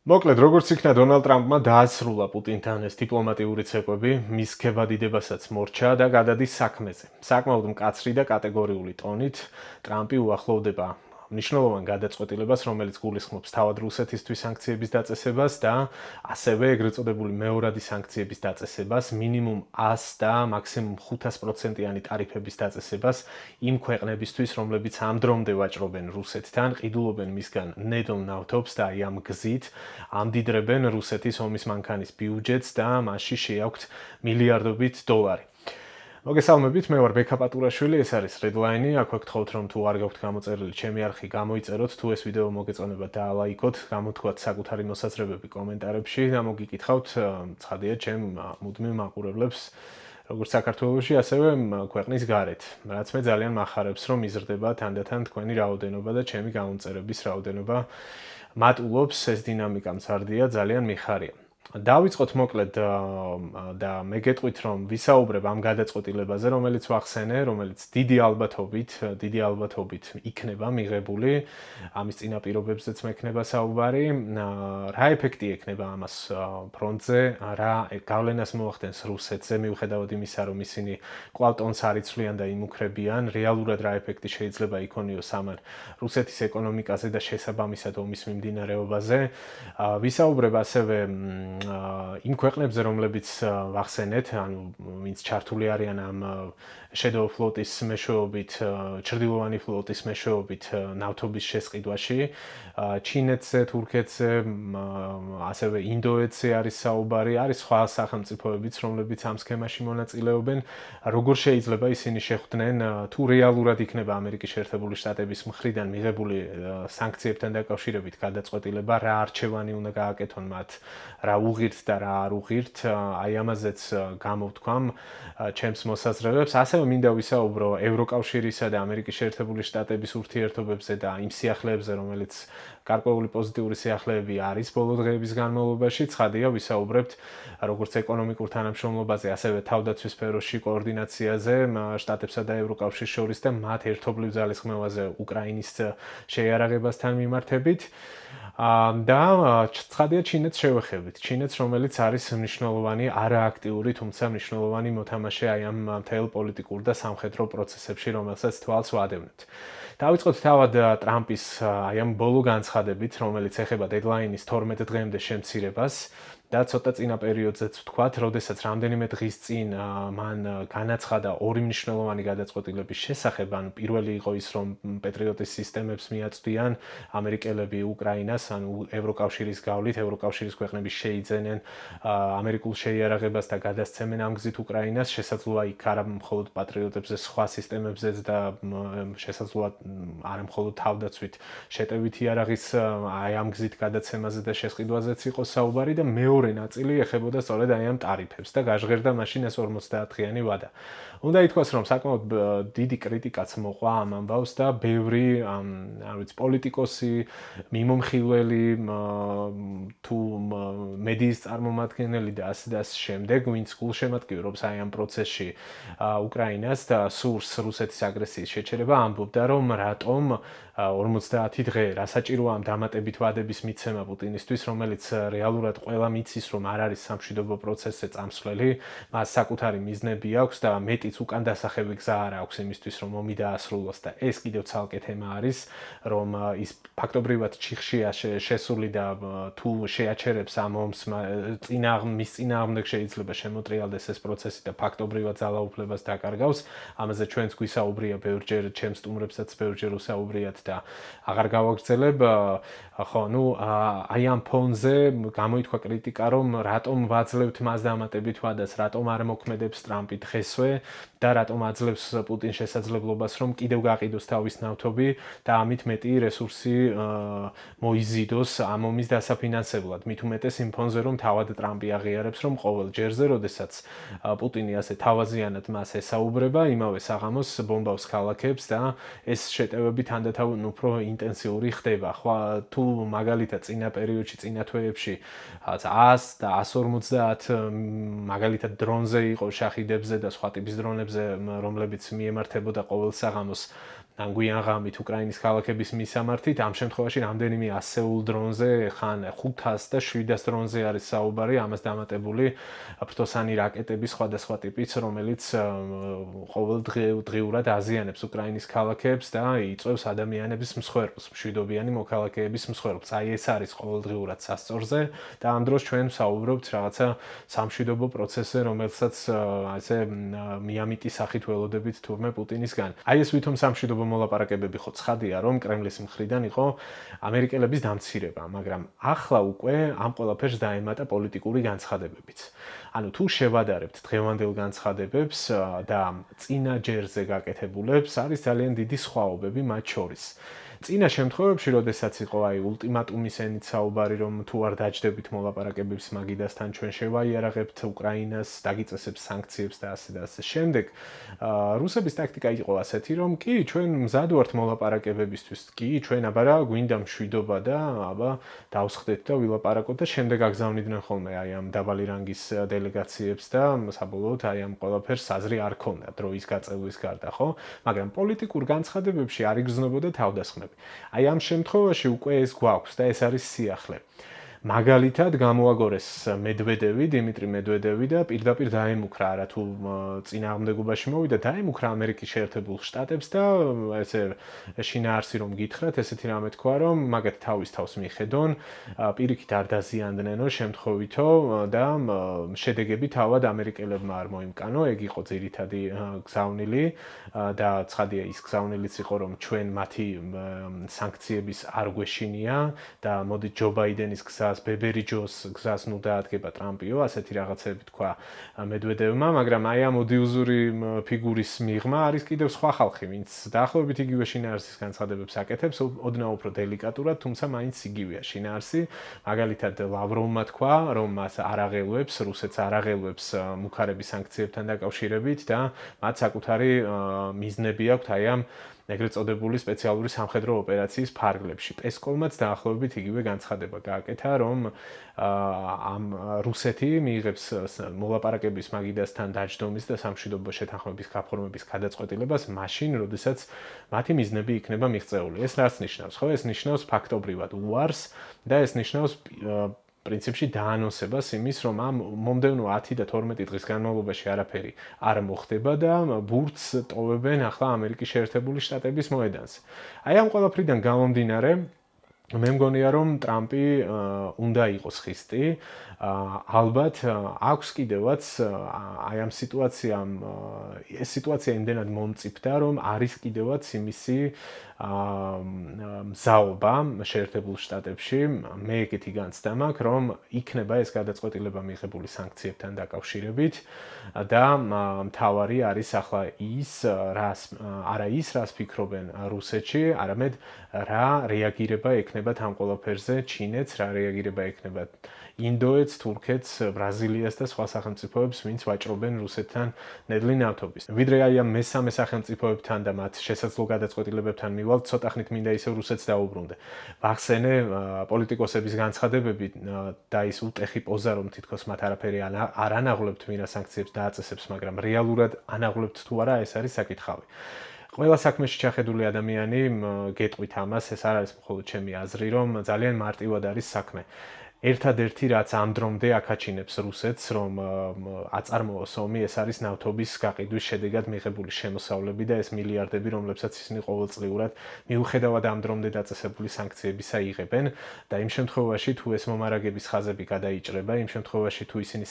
მოკლედ, როგორც იქნა დონალდ ტრამპმა დაასრულა პუტინთან ეს დიპლომატიური ცეკვები, მის ქებადიდებასაც მორჩა და გადადის საქმეზე. საკმაოდ მკაცრი და კატეგორიული ტონით ტრამპი უახლოვდება მნიშვნელოვან გადაწყვეტილებას, რომელიც გულისხმობს თავად რუსეთისთვის სანქციების დაწესებას და ასევე ეგრეთ წოდებული მეორადი სანქციების დაწესებას, მინიმუმ 100 და მაქსიმუმ 500%-იანი ტარიფების დაწესებას იმ ქვეყნებისთვის, რომლებიც ამ დრომდე ვაჭრობენ რუსეთთან, ყიდულობენ მისგან ნედლ ნავთობს და აი ამ გზით ამდიდრებენ რუსეთის ომის მანქანის ბიუჯეტს და მასში შეაქვთ მილიარდობით დოლარი. მოგესალმებით, მე ვარ ბექა პატურაშვილი, ეს არის Redline-ი. აქ ვაგთხოვთ, რომ თუ არ გაქვთ გამოწერილი ჩემი არხი, გამოიწეროთ, თუ ეს ვიდეო მოგეწონება და ლაიქოთ, გამოთქვათ საკუთარი მოსაზრებები კომენტარებში და მოგიკითხავთ, ცხადია, ჩემ მუდმივ მაყურებლებს, როგორც საქართველოში, ასევე ქვეყნის გარეთ. რაც მე ძალიან მახარებს, რომ იზრდება თანდათან თქვენი რაოდენობა და ჩემი გამომწერების რაოდენობა მატულობს, ეს დინამიკა მზარდია, ძალიან მიხარია. დავიწყოთ მოკლედ და მე გეტყვით, რომ ვისაუბრებ ამ გადაწყვეტილებაზე, რომელიც ვახსენე, რომელიც დიდი ალბათობით იქნება მიღებული, ამის წინაპირობებზეც მექნება საუბარი, რა ეფექტი ექნება ამას ფრონტზე, რა გავლენას მოახდენს რუსეთზე, მიუხედავად იმისა, რომ ისინი კვლავ ტონს არ იცვლიან და იმუქრებიან, რეალურად რა ეფექტი შეიძლება იქონიოს ამან რუსეთის ეკონომიკაზე და შესაბამისად ომის მიმდინარეობაზე. ვისაუბრებ ასევე იმ ქვეყნებზე, რომლებიც ვახსენეთ, ანუ ვინც ჩართული არიან ამ Shadow Float-ის მეშვეობით, ჩრდილოვანი ფლოტის მეშვეობით ნავთობის შესყიდვაში, ჩინეთზე, თურქეთზე, ასევე ინდოეთზე არის საუბარი, არის სხვა სახელმწიფოებიც, რომლებიც ამ სქემაში მონაწილეობენ, როგორ შეიძლება ისინი შეხვდნენ, თუ რეალურად იქნება ამერიკის შეერთებული შტატების მხრიდან მიღებული სანქციებთან დაკავშირებით გადაწყვეტილება, რა არჩევანი უნდა გააკეთონ მათ, რა უღირთ და რა არ უღირთ, აი ამაზეც გამოვთქვამ ჩემს მოსაზრებებს. ასევე მინდა ვისაუბრო ევროკავშირისა და ამერიკის შეერთებული შტატების ურთიერთობებზე და იმ სიახლეებზე, რომელიც გარკვეული პოზიტიური სიახლეები არის ბოლო დღეების განმავლობაში. ცხადია, ვისაუბრებთ როგორც ეკონომიკურ თანამშრომლობაზე, ასევე თავდაცვის სფეროში კოორდინაციაზე შტატებსა და ევროკავშირს შორის და მათ ერთობლივ ძალისხმევაზე უკრაინის შეიარაღებასთან მიმართებით. და ცხადია ჩინეთს შევეხებით. ჩინეთს, რომელიც არის მნიშვნელოვანი, არააქტიური, თუმცა მნიშვნელოვანი მოთამაშე აი ამ მთელ პოლიტიკურ და სამხედრო პროცესებში, რომელსაც თვალს ვადევნებთ. დავიწყოთ თავად ტრამპის აი ამ ბოლო განცხადებით, რომელიც ეხება დედლაინის 12 დღემდე შემცირებას. და ცოტა წინა პერიოდზეც ვთქვათ, როდესაც რამდენიმე დღის წინ მან განაცხადა ორი მნიშვნელოვანი გადაწყვეტილების შესახებ, ანუ პირველი იყო ის, რომ პეტრიოტის სისტემებს მიაწვდიან ამერიკელები უკრაინას, ანუ ევროკავშირის გავლით, ევროკავშირის ქვეყნები შეიძენენ ამერიკულ შეიარაღებას და გადასცემენ ამ გზით უკრაინას, შესაძლოა იქ არა მხოლოდ პატრიოტებზე, სხვა სისტემებზეც და შესაძლოა არა მხოლოდ თავდაცვით შეტევით იარაღის აი ამ გზით გადაცემაზე და შესყიდვაზეც იყოს საუბარი და მეორე ნაწილი ეხებოდა სწორედ აი ამ ტარიფებს და გაჟღერდა მაშინ ეს 50-დღიანი ვადა. უნდა ითქვას, რომ საკმაოდ დიდი კრიტიკაც მოყვა ამ ამბავს და ბევრი, არ ვიცი, პოლიტიკოსი, მიმომხილველი თუ მედიის წარმომადგენელი და ასე და ასე შემდეგ, ვინც გულშემატკივრობს აი ამ პროცესში უკრაინას და სურს რუსეთის აგრესიის შეჩერება, ამბობდა, რომ რატომ 50 დღე რა საჭიროა ამ დამატებით ვადების მიცემა პუტინისთვის, რომელიც რეალურად ყველა მიცის, რომ არ არის სამშვიდობო პროცესზე წამსვლელი, მას საკუთარი მიზნები აქვს და მეტიც უკან დასახევი გზა არ აქვს იმისთვის, რომ ომი დაასრულოს და ეს კიდევ ცალკე თემა არის, რომ ის ფაქტობრივად ჩიხშია შესული და თუ შეაჩერებს ამ ომს მის წინააღმდეგ შეიძლება შემოტრიალდეს ეს პროცესი და ფაქტობრივად ძალაუფლებას დაკარგავს. ამაზე ჩვენც გვისაუბრია ბევრჯერ, ჩემს სტუმრებსაც ბევრჯერ ვსაუბრიათ და აღარ გავაგრძელებ. ხო, ნუ აი ამ ფონზე გამოითქვა კრიტიკა, რომ რატომ ვაძლევთ მას დამატებით ვადას, რატომ არ მოქმედებს ტრამპი დღესვე და რატომ აძლევს პუტინს შესაძლებლობას, რომ კიდევ გაყიდოს თავის ნავთობი და ამით მეტი რესურსი მოიზიდოს ამ ომის დასაფინანსებლად. მით უმეტეს იმ ფონზე, რომ თავად ტრამპი აღიარებს, რომ ყოველ ჯერზე, როდესაც პუტინი ასე თავაზიანად მას ესაუბრება, იმავე საღამოს ბომბავს ქალაქებს და ეს შეტევები თანდათან უფრო ინტენსიური ხდება. თუ მაგალითად წინა პერიოდში, წინა თვეებში 100 და 150 მაგალითად დრონზე იყო შაჰიდებზე და სხვა ტიპის დრონებზე, რომლებიც მიემართებოდა ყოველ საღამოს გვიან ღამით უკრაინის ქალაქების მისამართით, ამ შემთხვევაში რამდენიმე ასეულ დრონზე, ხან 500 და 700 დრონზე არის საუბარი, ამას დამატებული ფრთოსანი რაკეტების სხვადასხვა ტიპის, რომელიც ყოველდღიურად აზიანებს უკრაინის ქალაქებს და იწვევს ადამიანების მსხვერპლს, მშვიდობიანი მოქალაქეების მსხვერპლს. აი ეს არის ყოველდღიურად სასწორზე და ამ დროს ჩვენ ვსაუბრობთ რაღაცა სამშვიდობო პროცესზე, რომელსაც ასე მიამიტი სახით ველოდებით თურმე პუტინისგან. აი ეს ვითომ სამშვიდობო მოლაპარაკებები ხო ცხადია, რომ კრემლის მხრიდან იყო ამერიკელების დამცირება, მაგრამ ახლა უკვე ამ ყველაფერს დაემატა პოლიტიკური განცხადებებიც. ანუ თუ შევადარებთ დღევანდელ განცხადებებს და წინა ჯერზე გაკეთებულებს, არის ძალიან დიდი სხვაობები მათ შორის. წინა შემთხვევებში, როდესაც იყო აი ულტიმატუმის ენით საუბარი, რომ თუ არ დაჯდებით მოლაპარაკებებს მაგიდასთან, ჩვენ შევაიარაღებთ უკრაინას, დაგიწესებთ სანქციებს და ასე და ასე. შემდეგ რუსების ტაქტიკა იყო ასეთი, რომ კი, ჩვენ მზად ვართ მოლაპარაკებებისთვის, კი, ჩვენ აბა რა გვინდა მშვიდობა და აბა დავსხდეთ და ვილაპარაკოთ და შემდეგ აგზავნიდნენ ხოლმე აი ამ დაბალი რანგის დელეგაციებს და საბოლოოდ აი ამ ყველაფერს აზრი არ ქონდა დროის გაწევრის გარდა, ხო? მაგრამ პოლიტიკურ განცხადებებში არ იგრძნობოდა თავდასხმები. აი ამ შემთხვევაში უკვე ეს გვაქვს და ეს არის სიახლე. მაგალითად გამოაგორეს მედვედევი, დიმიტრი მედვედევი და პირდაპირ დაემუქრა, არათუ წინააღმდეგობაში მოვიდა, დაემუქრა ამერიკის შეერთებულ შტატებს და ესე შინაარსი რომ გითხრათ, ესეთი რამე თქვა, რომ მაგათ თავის თავს მიხედონ, პირიქით არ დაზიანდნენო შემთხვევითო და შედეგები თავად ამერიკელებმა არ მოიმკანო, ეგ იყო ძირითადი გზავნილი და ცხადია ის გზავნილიც იყო, რომ ჩვენ მათი სანქციების არ გვეშინია და მოდით ჯო ბაიდენის გზას ბებერი ჯოს გზას ნუ დაადგება ტრამპიო, ასეთი რაღაცები თქვა მედვედევმა, მაგრამ აი ამ ოდიუზური ფიგურის მიღმა არის კიდევ სხვა ხალხი, ვინც დაახლოებით იგივე შინაარსის განცხადებებს აკეთებს, ოდნავ უფრო დელიკატურად, თუმცა მაინც იგივეა შინაარსი. მაგალითად ლავროვმა თქვა, რომ მას არ აღელვებს, რუსეთს არ აღელვებს მუქარების სანქციებთან დაკავშირებით და მათ საკუთარი მიზნები აქვთ აი ამ ეგრეთ წოდებული სპეციალური სამხედრო ოპერაციის ფარგლებში. პესკოვმაც დაახლოებით იგივე განცხადება გააკეთა, რომ ამ რუსეთი მიიღებს მოლაპარაკების მაგიდასთან დაჯდომის და სამშვიდობო შეთანხმების გაფორმების გადაწყვეტილებას მაშინ, როდესაც მათი მიზნები იქნება მიღწეული. ეს რას ნიშნავს? ხო, ეს ნიშნავს ფაქტობრივად უარს და ეს ნიშნავს პრინციპში დაანონსებას იმის, რომ ამ მომდევნო 10 და 12 დღის განმავლობაში არაფერი არ მოხდება და ბურთს ტოვებენ ახლა ამერიკის შეერთებული შტატების მოედანზე. აი ამ ყველაფრიდან გამომდინარე, მე მგონია, რომ ტრამპი უნდა იყოს ხისტი. ალბათ აქვს კიდევაც აი ამ სიტუაციამ ეს სიტუაცია იმდენად მომწიფდა, რომ არის კიდევაც იმისი მზაობა შეერთებულ შტატებში. მე ეგეთი განცდა მაქვს, რომ იქნება ეს გადაწყვეტილება მიღებული სანქციებთან დაკავშირებით და მთავარი არის ახლა ის, რას ფიქრობენ რუსეთში, არამედ რა რეაგირება ექნება ამ ყველაფერზე ჩინეთს, რა რეაგირება ექნება ინდოეთს, თურქეთს, ბრაზილიას და სხვა სახელმწიფოებს, ვინც ვაჭრობენ რუსეთთან ნედლი ნავთობის. ვიდრე აი ამ მესამე სახელმწიფოებთან და მათ შესაძლო გადაწყვეტილებებთან მივალთ, ცოტა ხნით მინდა ისევ რუსეთს დაუბრუნდე. ვახსენე პოლიტიკოსების განცხადებები და ის უტეხი პოზა, რომ თითქოს მათ არაფერი არ ანაღლებთ ვინა სანქციებს დააწესებს, მაგრამ რეალურად ანაღლებთ თუ არა, ეს არის საკითხავი. ყველა საქმეში ჩახედული ადამიანი გეტყვით ამას, ეს არ არის მხოლოდ ჩემი აზრი, რომ ძალიან მარტივად არის საქმე. ერთადერთი რაც ამ დრომდე აკაჩინებს რუსეთს, რომ აწარმოოს ომი, ეს არის ნავთობის გაყიდვის შედეგად მიღებული შემოსავლები და ეს მილიარდები, რომლებსაც ისინი ყოველწლიურად მიუხედავად ამ დრომდე დაწესებული სანქციებისა იღებენ და იმ შემთხვევაში თუ ეს მომარაგების ხაზები გადაიჭრება, იმ შემთხვევაში თუ ისინი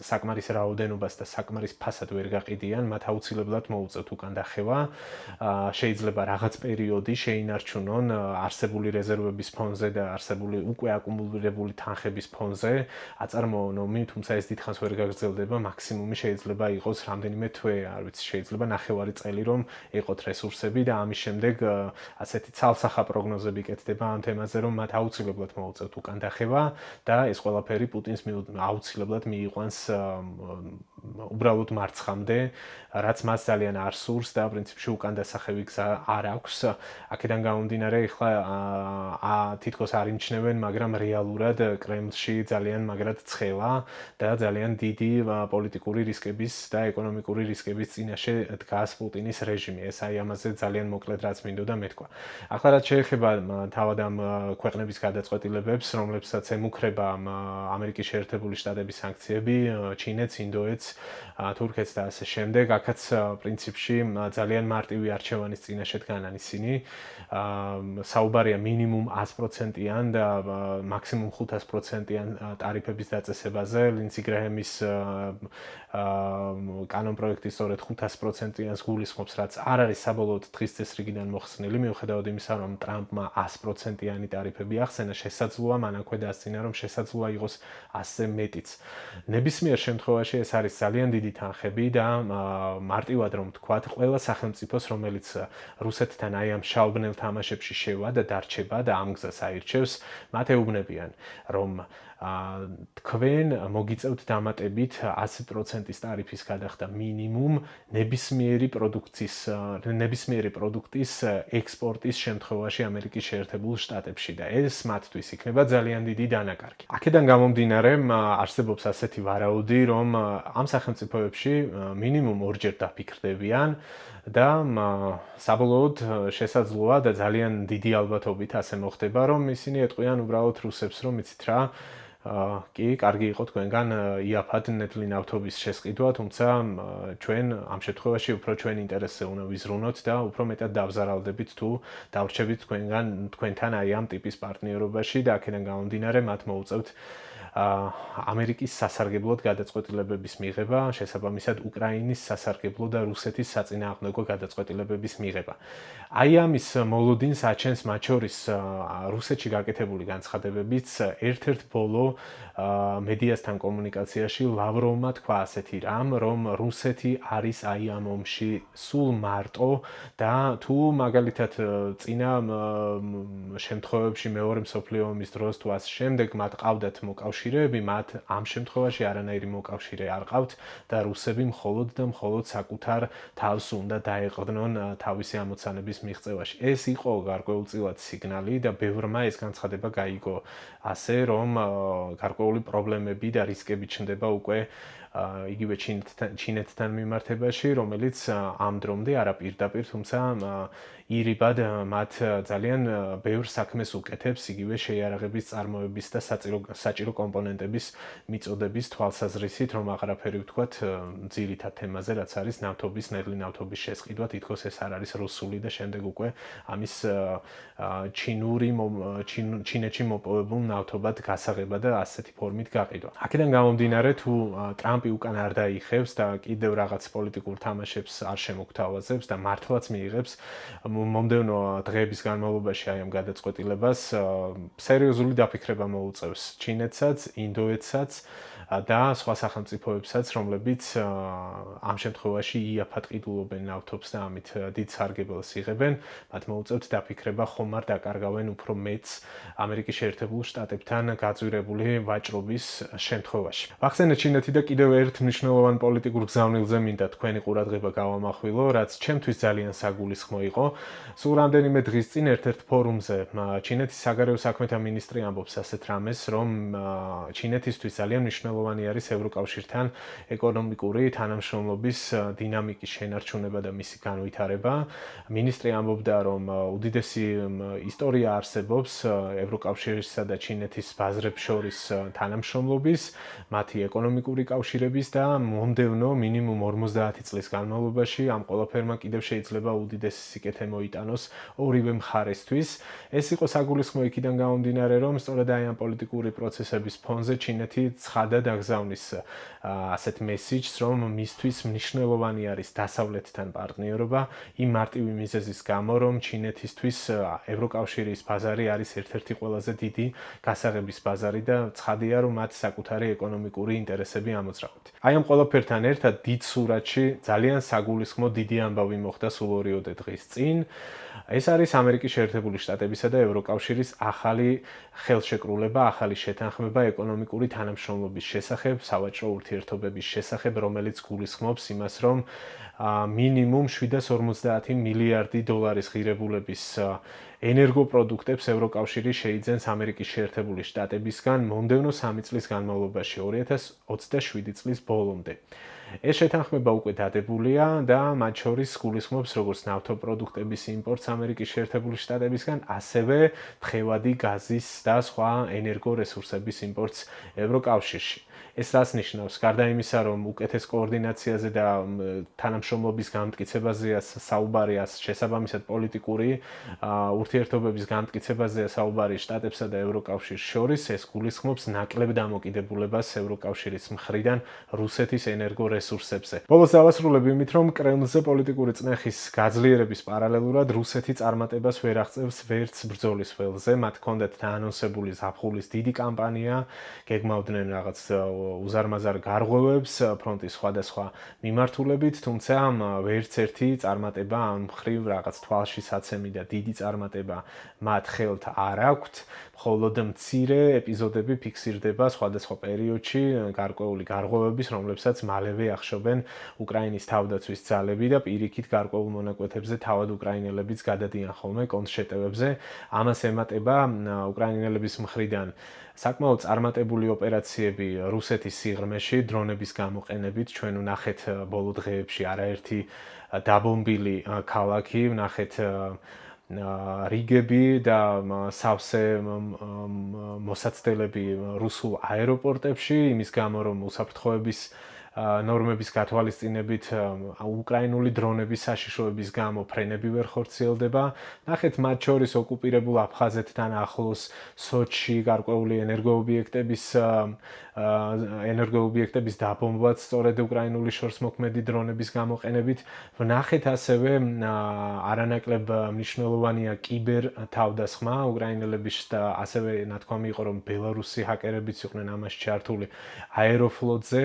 საკმარის რაოდენობას და საკმარის ფასად ვერ გაყიდიან, მათ აუცილებლად მოუწევთ უკან დახევა. შეიძლება რაღაც პერიოდი შეინარჩუნონ არსებული რეზერვების ფონზე და არსებული უკვე აკუმულირებული თანხების ფონზე აწარმოონ ომი, თუმცა ეს დიდხანს ვერ გაგრძელდება, მაქსიმუმი შეიძლება იყოს რამდენიმე თვე, არ ვიცი, შეიძლება ნახევარი წელი რომ ეყოთ რესურსები და ამის შემდეგ ასეთი ცალსახა პროგნოზები კეთდება ამ თემაზე, რომ მათ აუცილებლად მოუწევთ უკან დახევა და ეს ყველაფერი პუტინს აუცილებლად მიიყვანს უბრალოდ მარცხამდე, რაც მას ძალიან არ სურს და პრინციპში უკან დასახევი გზა არ აქვს. აქედან გამომდინარე, ახლა თითქოს არ იმჩნევენ, მაგრამ რეალურად კრემლში ძალიან მაგრად ცხელა და ძალიან დიდი პოლიტიკური რისკების და ეკონომიკური რისკების წინაშე დგას პუტინის რეჟიმი. ეს აი ამაზე ძალიან მოკლედ რაც მინდოდა მეთქვა. ახლა რაც შეეხება თავად ამ ქვეყნების გადაწყვეტილებებს, რომლებსაც ემუქრება ამერიკის შეერთებული შტატების სანქციები, ჩინეთს, ინდოეთს, თურქეთს და ასე შემდეგ, აქაც პრინციპში ძალიან მარტივი არჩევანის წინაშე დგანან ისინი. საუბარია მინიმუმ 100%-იან და მაქსიმუმ 500%-იან ტარიფების დაწესებაზე. ლინდსი გრეჰემის კანონპროექტი სწორედ 500%-იანს გულისხმობს, რაც არ არის საბოლოოდ დღის წესრიგიდან მოხსნილი, მიუხედავად იმისა, რომ ტრამპმა 100%-იანი ტარიფები ახსენა, შესაძლოა მანაქვე დასცინა, რომ შესაძლოა იყოს 100-ზე მეტიც. ნებისმიერ შემთხვევაში ეს არის ძალიან დიდი თანხები და მარტივად რომ ვთქვათ, ყველა სახელმწიფოს, რომელიც რუსეთთან აი ამ შალბნელ თამაშებში შევა და დარჩება და ამ გზას აირჩევს, მათ ეუბნებიან, რომ თქვენ მოგიწევთ დამატებით 100%-ის ტარიფის გადახდა მინიმუმ ნებისმიერი პროდუქტის ექსპორტის შემთხვევაში ამერიკის შეერთებულ შტატებში და ეს მათთვის იქნება ძალიან დიდი დანაკარგი. აქედან გამომდინარე, არსებობს ასეთი ვარაუდი, რომ ამ სახელმწიფოებში მინიმუმ ორჯერ დაფიქრდებიან და საბოლოოდ შესაძლოა და ძალიან დიდი ალბათობით ასე მოხდება, რომ ისინი ეტყვიან უბრალოდ რუსებს, რომ იცით რა, კი, კარგი იყო თქვენგან იაფად ნედლი ნავთობის შესყიდვა, თუმცა ჩვენ ამ შემთხვევაში უფრო ჩვენ ინტერესზე უნდა ვიზრუნოთ და უფრო მეტად დავზარალდებით თუ დავრჩებით თქვენთან აი ამ ტიპის პარტნიორობაში და აქედან გამომდინარე მათ მოუწევთ ამერიკის სასარგებლოდ გადაწყვეტილებების მიღება, შესაბამისად უკრაინის სასარგებლო და რუსეთის საწინააღმდეგო გადაწყვეტილებების მიღება. აი ამის მოლოდინს აჩენს მათ შორის რუსეთში გაკეთებული განცხადებებიც ერთ-ერთ ბოლო მედიასთან კომუნიკაციაში ლავროვმა თქვა ასეთი რამ, რომ რუსეთი არის აი ამ ომში სულ მარტო და თუ მაგალითად წინა შემთხვევებში მეორე მსოფლიო ომის დროს თუ ასე შემდეგ მათ ყავდათ მოკავშირეები, მათ ამ შემთხვევაში არანაირი მოკავშირე არ ყავთ და რუსები მხოლოდ და მხოლოდ საკუთარ თავს უნდა დაეყრდნონ თავისი ამოცანების მიღწევაში. ეს იყო გარკვეულწილად სიგნალი და ბევრმა ეს განცხადება გაიგო ასე, რომ გარკვეული პრობლემები და რისკები ჩნდება უკვე იგივე ჩინეთთან მიმართებაში, რომელიც ამ დრომდე არა პირდაპირ, თუმცა ირიბად მათ ძალიან ბევრ საქმეს უკეთებს იგივე შეიარაღების წარმოების და საჭირო კომპონენტების მიწოდების თვალსაზრისით, რომ აღარაფერი ვთქვათ ძირითად თემაზე, რაც არის ნავთობის, ნედლი ნავთობის შესყიდვა, თითქოს ეს არ არის რუსული და შემდეგ უკვე ამის ჩინეთში მოპოვებულ ნავთობად გასაღება და ასეთი ფორმით გაყიდვა. აქედან გამომდინარე, თუ ტრამპი უკან არ დაიხევს და კიდევ რაღაც პოლიტიკურ თამაშებს არ შემოგთავაზებს და მართლაც მიიღებს მომდევნო დღეების განმავლობაში აი ამ გადაწყვეტილებას სერიოზული დაფიქრება მოუწევს ჩინეთსაც, ინდოეთსაც და სხვა სახელმწიფოებსაც, რომლებიც ამ შემთხვევაში იაფად ყიდულობენ ნავთობს და ამით დიდ სარგებელს იღებენ, მათ მოუწევთ დაფიქრება ხომ არ დაკარგავენ უფრო მეც ამერიკის შეერთებულ შტატებთან გაძვირებული ვაჭრობის შემთხვევაში. ვახსენეთ ჩინეთი და კიდევ ერთ მნიშვნელოვან პოლიტიკურ გზავნილზე მინდა თქვენი ყურადღება გავამახვილო, რაც ჩემთვის ძალიან საგულისხმო იყო. სულ რამდენიმე დღის წინ ერთ-ერთ ფორუმზე ჩინეთის საგარეო საქმეთა მინისტრი ამბობს ასეთ რამეს, რომ ჩინეთისთვის ძალიან მნიშვნელოვანი არის ევროკავშირთან ეკონომიკური თანამშრომლობის დინამიკის შენარჩუნება და მისი განვითარება. მინისტრი ამბობდა, რომ უდიდესი ისტორია არსებობს ევროკავშირისა და ჩინეთის ბაზრებს შორის თანამშრომლობის, მათი ეკონომიკური კავშირების და მომდევნო მინიმუმ 50 წლის განმავლობაში ამ ყველაფერმა კიდევ შეიძლება უდიდესი სიკეთე მოიტანოს ორივე მხარესთვის. ეს იყო საგულისხმო იქიდან გამომდინარე, რომ სწორედ აი ამ პოლიტიკური პროცესების ფონზე ჩინეთი ცხადად აგზავნის ასეთ მესიჯს, რომ მისთვის მნიშვნელოვანი არის დასავლეთთან პარტნიორობა, იმ მარტივი მიზეზის გამო, რომ ჩინეთისთვის ევროკავშირის ბაზარი არის ერთ-ერთი ყველაზე დიდი გასაღების ბაზარი და ცხადია, რომ მათ საკუთარი ეკონომიკური ინტერესები ამოძრავთ. აი ამ ყველაფერთან ერთად დიდ სურათში ძალიან საგულისხმო დიდი ამბავი მოხდა სულ 2 დღის წინ. ეს არის ამერიკის შეერთებული შტატებისა და ევროკავშირის ახალი ხელშეკრულება, ახალი შეთანხმება ეკონომიკური თანამშრომლობის შესახებ, სავაჭრო ურთიერთობების შესახებ, რომელიც გულისხმობს იმას, რომ მინიმუმ 750 მილიარდი დოლარის ღირებულების ენერგოპროდუქტებს ევროკავშირი შეიძენს ამერიკის შეერთებული შტატებისგან მომდევნო 3 წლის განმავლობაში 2027 წლის ბოლომდე. ეს შეთანხმება უკვე დადებულია და მათ შორის გულისხმობს როგორც ნავთობპროდუქტების იმპორტს ამერიკის შეერთებული შტატებისგან, ასევე თხევადი გაზის და სხვა ენერგორესურსების იმპორტს ევროკავშირში. ეს რას ნიშნავს? გარდა იმისა, რომ უკეთეს კოორდინაციაზე და თანამშრომლობის გამტკიცებაზეა საუბარია, შესაბამისად პოლიტიკური ურთიერთობების გამტკიცებაზეა საუბარი შტატებსა და ევროკავშირს შორის, ეს გულისხმობს ნაკლებ დამოკიდებულებას ევროკავშირის მხრიდან რუსეთის ენერგორესურსებზე. ბოლოს დავასრულებ იმით, რომ კრემლზე პოლიტიკური წნეხის გაძლიერების პარალელურად რუსეთი წარმატებას ვერ აღწევს ვერც ბრძოლის ველზე. მათ ჰქონდათ დაანონსებული ზაფხულის დიდი კამპანია, გეგმავდნენ რაღაც უზარმაზარ გარღვევებს ფრონტის სხვადასხვა მიმართულებით, თუმცა ვერც ერთი წარმატება ამ მხრივ რაღაც თვალში საცემი და დიდი წარმატება მათ ხელთ არ აქვთ. მხოლოდ მცირე ეპიზოდები ფიქსირდება სხვადასხვა პერიოდში გარკვეული გარღვევების, რომლებსაც მალევე ახშობენ უკრაინის თავდაცვის ძალები და პირიქით გარკვეულ მონაკვეთებზე თავად უკრაინელებიც გადადიან ხოლმე კონტრშეტევებზე. ამას ემატება უკრაინელების მხრიდან საკმაოდ წარმატებული ოპერაციები რუსეთის სიღრმეში დრონების გამოყენებით. ჩვენ ვნახეთ ბოლო დღეებში არაერთი დაბომბილი ქალაქი, ვნახეთ რიგები და სავსე მოსაცდელები რუსულ აეროპორტებში, იმის გამო რომ უსაფრთხოების ნორმების გათვალისწინებით უკრაინული დრონების საშიშროების გამო ფრენები ვერ ხორციელდება. ნახეთ მათ შორის ოკუპირებულ აფხაზეთთან ახლოს სოჩში გარკვეული ენერგოობიექტების დაბომბვაც სწორედ უკრაინული შორსმოქმედი დრონების გამოყენებით. ვნახეთ ასევე არანაკლებ მნიშვნელოვანია კიბერ თავდასხმა უკრაინელების და ასევე ნათქვამი იყო რომ ბელარუსი ჰაკერებიც იყვნენ ამაში ჩართული აეროფლოტზე,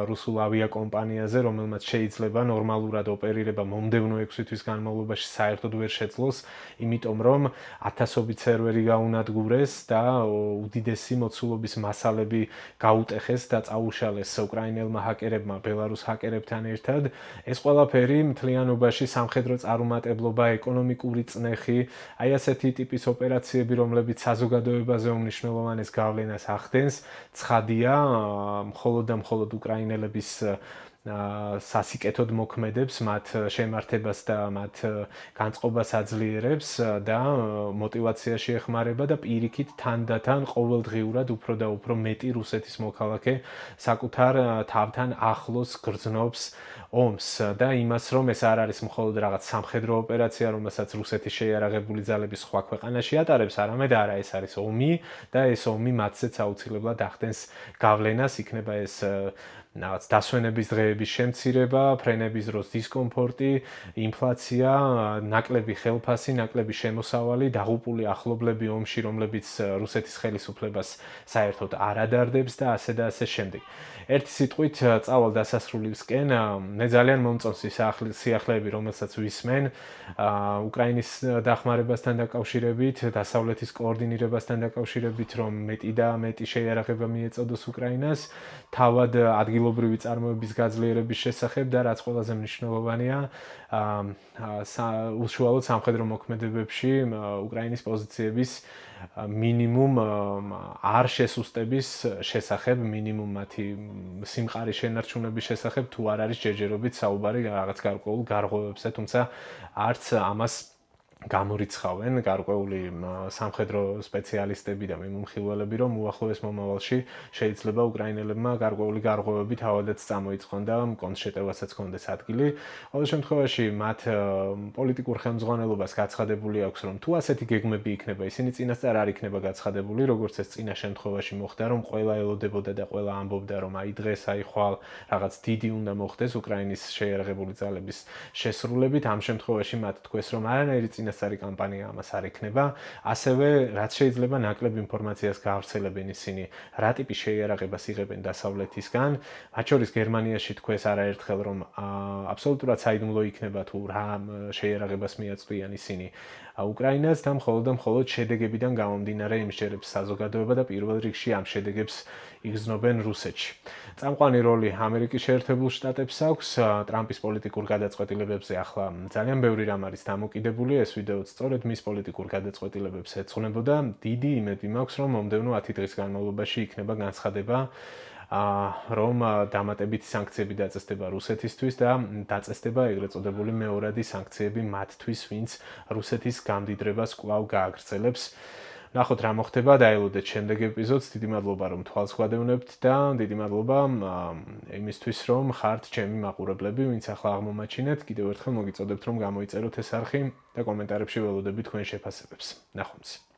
რუსულ ავიაკომპანიაზე, რომელმაც შეიძლება ნორმალურად ოპერირება მომდევნო 6 თვის განმავლობაში საერთოდ ვერ შეძლოს, იმიტომ რომ ათასობით სერვერი გაუნადგურეს და უდიდესი მოცულობის მასალები გაუტეხეს და წაუშალეს უკრაინელმა ჰაკერებმა ბელარუს ჰაკერებთან ერთად. ეს ყველაფერი მთლიანობაში სამხედრო წარუმატებლობა, ეკონომიკური წნეხი, აი ასეთი ტიპის ოპერაციები, რომლებიც საზოგადოებაზე უმნიშვნელოვანეს გავლენას ახდენს, ცხადია, მხოლოდ და მხოლოდ უკრაინელების სასიკეთოდ მოქმედებს, მათ შემართებას და მათ განწყობას აძლიერებს და мотиваციაში ეხმარება და პირიქით თანდათან ყოველდღიურად უფრო და უფრო მეტი რუსეთის მოქალაქე საკუთარ თავთან ახლოს გრძნობს ომს და იმას, რომ ეს არ არის მხოლოდ რაღაც სამხედრო ოპერაცია, რომელსაც რუსეთის შეიარაღებული ძალები სხვა ქვეყანაში ატარებს, არამედ არა, ეს არის ომი და ეს ომი მათზეც აუცილებლად ახდენს გავლენას, იქნება ეს რაღაც დასვენების დღეების შემცირება, ფრენების დროს დისკომფორტი, ინფლაცია, ნაკლები ხელფასი, ნაკლები შემოსავალი, დაღუპული ახლობლები ომში, რომლებიც რუსეთის ხელისუფლებას საერთოდ არ ადარდებს და ასე და ასე შემდეგ. ერთი სიტყვით წავალ დასასრულისკენ, მე ძალიან მომწონს ის სიახლეები, რომელსაც ვისმენ უკრაინის დახმარებასთან დაკავშირებით, დასავლეთის კოორდინირებასთან დაკავშირებით, რომ მეტი და მეტი შეიარაღება მიეწოდოს უკრაინას, თავად ადგილობრივი წარმოების გაძლიერების შესახებ და რაც ყველაზე მნიშვნელოვანია, უშუალოდ სამხედრო მოქმედებებში უკრაინის პოზიციების მინიმუმ არ შესუსტების შესახებ, მინიმუმ მათი სიმყარის შენარჩუნების შესახებ, თუ არ არის ჯერჯერობით საუბარი რაღაც გარკვეულ გარღვევებზე, თუმცა არც ამას გამორიცხავენ გარკვეული სამხედრო სპეციალისტები და მიმომხილველები, რომ უახლოეს მომავალში შეიძლება უკრაინელებმა გარკვეული გარღვევები თავადაც წამოიწყონ და კონტრშეტევასაც ჰქონდეს ადგილი. ყოველ შემთხვევაში მათ პოლიტიკურ ხელმძღვანელობას გაცხადებული აქვს, რომ თუ ასეთი გეგმები იქნება, ისინი წინასწარ არ იქნება გაცხადებული, როგორც ეს წინა შემთხვევაში მოხდა, რომ ყველა ელოდებოდა და ყველა ამბობდა, რომ აი დღეს, აი ხვალ რაღაც დიდი უნდა მოხდეს უკრაინის შეიარაღებული ძალების შესრულებით. ამ შემთხვევაში მათ თქვეს, რომ არანაირი წინასწარი კამპანია ამას არ იქნება, ასევე რაც შეიძლება ნაკლებ ინფორმაციას გაავრცელებენ ისინი, რა ტიპის შეიარაღებას იღებენ დასავლეთისგან, მათ შორის გერმანიაში თქვეს არაერთხელ, რომ აბსოლუტურად საიდუმლო იქნება თუ რა შეიარაღებას მიაწვდიან ისინი უკრაინას და მხოლოდ შედეგებიდან გამომდინარე იმსჯერებს საზოგადოება და პირველ რიგში ამ შედეგებს იგრძნობენ რუსეთში. წამყვანი როლი ამერიკის შეერთებულ შტატებს აქვს ტრამპის პოლიტიკურ გადაწყვეტილებებზე ახლა ძალიან ბევრი რამ არის დამოკიდებული, ეს ვიდეოც სწორედ მის პოლიტიკურ გადაწყვეტილებებს ეძღვნებოდა. დიდი იმედი მაქვს, რომ მომდევნო 10 დღის განმავლობაში იქნება განცხადება, რომ დამატებითი სანქციები დაწესდება რუსეთისთვის და დაწესდება ეგრეთ წოდებული მეორადი სანქციები მათთვის, ვინც რუსეთის გამდიდრებას კვლავ გააგრძელებს. ნახოთ რა მოხდება, დაელოდეთ შემდეგ ეპიზოდს. დიდი მადლობა რომ თვალს გვადევნებთ და დიდი მადლობა იმისთვის რომ ხართ ჩემი მაყურებლები, ვინც ახლა აღმომაჩინეთ. კიდევ ერთხელ მოგიწოდებთ რომ გამოიწეროთ ეს არხი და კომენტარებში ველოდები თქვენ შეფასებებს. ნახვამდის.